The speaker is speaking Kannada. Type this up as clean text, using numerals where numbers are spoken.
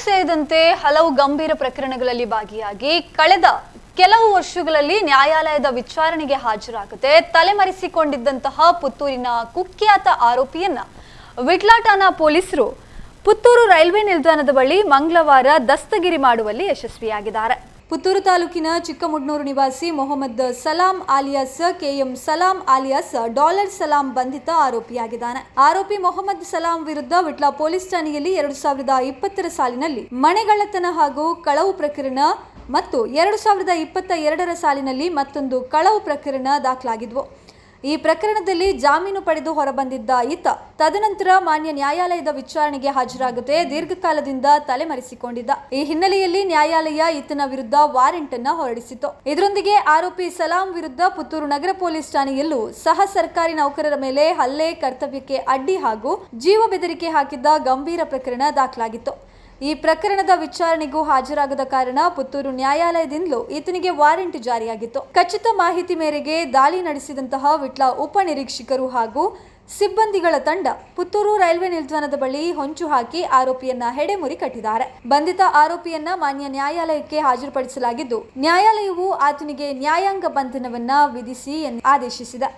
ಸೇರಿದಂತೆ ಹಲವು ಗಂಭೀರ ಪ್ರಕರಣಗಳಲ್ಲಿ ಭಾಗಿಯಾಗಿ ಕಳೆದ ಕೆಲವು ವರ್ಷಗಳಲ್ಲಿ ನ್ಯಾಯಾಲಯದ ವಿಚಾರಣೆಗೆ ಹಾಜರಾಗದೆ ತಲೆಮರೆಸಿಕೊಂಡಿದ್ದಂತಹ ಪುತ್ತೂರಿನ ಕುಖ್ಯಾತ ಆರೋಪಿಯನ್ನ ವಿಟ್ಲ ಠಾಣಾ ಪೊಲೀಸರು ಪುತ್ತೂರು ರೈಲ್ವೆ ನಿಲ್ದಾಣದ ಬಳಿ ಮಂಗಳವಾರ ದಸ್ತಗಿರಿ ಮಾಡುವಲ್ಲಿ ಯಶಸ್ವಿಯಾಗಿದ್ದಾರೆ. ಪುತ್ತೂರು ತಾಲೂಕಿನ ಚಿಕ್ಕಮುಡ್ನೂರು ನಿವಾಸಿ ಮೊಹಮ್ಮದ್ ಸಲಾಂ ಆಲಿಯಾಸ್ ಕೆಎಂ ಸಲಾಂ ಆಲಿಯಾಸ್ ಡಾಲರ್ ಸಲಾಂ ಬಂಧಿತ ಆರೋಪಿಯಾಗಿದ್ದಾನೆ. ಆರೋಪಿ ಮೊಹಮ್ಮದ್ ಸಲಾಂ ವಿರುದ್ಧ ವಿಟ್ಲ ಪೊಲೀಸ್ ಠಾಣೆಯಲ್ಲಿ 2020 ಸಾಲಿನಲ್ಲಿ ಮನೆಗಳ್ಳತನ ಹಾಗೂ ಕಳವು ಪ್ರಕರಣ ಮತ್ತು 2022 ಸಾಲಿನಲ್ಲಿ ಮತ್ತೊಂದು ಕಳವು ಪ್ರಕರಣ ದಾಖಲಾಗಿದ್ವು. ಈ ಪ್ರಕರಣದಲ್ಲಿ ಜಾಮೀನು ಪಡೆದು ಹೊರಬಂದಿದ್ದ ಈತ ತದನಂತರ ಮಾನ್ಯ ನ್ಯಾಯಾಲಯದ ವಿಚಾರಣೆಗೆ ಹಾಜರಾಗದೆ ದೀರ್ಘಕಾಲದಿಂದ ತಲೆಮರೆಸಿಕೊಂಡಿದ್ದ. ಈ ಹಿನ್ನೆಲೆಯಲ್ಲಿ ನ್ಯಾಯಾಲಯ ಈತನ ವಿರುದ್ಧ ವಾರೆಂಟ್ ಅನ್ನು ಹೊರಡಿಸಿತು. ಇದರೊಂದಿಗೆ ಆರೋಪಿ ಸಲಾಂ ವಿರುದ್ಧ ಪುತ್ತೂರು ನಗರ ಪೊಲೀಸ್ ಠಾಣೆಯಲ್ಲೂ ಸಹ ಸರ್ಕಾರಿ ನೌಕರರ ಮೇಲೆ ಹಲ್ಲೆ, ಕರ್ತವ್ಯಕ್ಕೆ ಅಡ್ಡಿ ಹಾಗೂ ಜೀವ ಬೆದರಿಕೆ ಹಾಕಿದ್ದ ಗಂಭೀರ ಪ್ರಕರಣ ದಾಖಲಾಗಿತ್ತು. ಈ ಪ್ರಕರಣದ ವಿಚಾರಣೆಗೂ ಹಾಜರಾಗದ ಕಾರಣ ಪುತ್ತೂರು ನ್ಯಾಯಾಲಯದಿಂದಲೂ ಈತನಿಗೆ ವಾರೆಂಟ್ ಜಾರಿಯಾಗಿತ್ತು. ಖಚಿತ ಮಾಹಿತಿ ಮೇರೆಗೆ ದಾಳಿ ನಡೆಸಿದಂತಹ ವಿಟ್ಲ ಉಪನಿರೀಕ್ಷಕರು ಹಾಗೂ ಸಿಬ್ಬಂದಿಗಳ ತಂಡ ಪುತ್ತೂರು ರೈಲ್ವೆ ನಿಲ್ದಾಣದ ಬಳಿ ಹೊಂಚು ಹಾಕಿ ಆರೋಪಿಯನ್ನ ಹೆಡೆಮುರಿ ಕಟ್ಟಿದ್ದಾರೆ. ಬಂಧಿತ ಆರೋಪಿಯನ್ನ ಮಾನ್ಯ ನ್ಯಾಯಾಲಯಕ್ಕೆ ಹಾಜರುಪಡಿಸಲಾಗಿದ್ದು, ನ್ಯಾಯಾಲಯವು ಆತನಿಗೆ ನ್ಯಾಯಾಂಗ ಬಂಧನವನ್ನ ವಿಧಿಸಿ ಆದೇಶಿಸಿದೆ.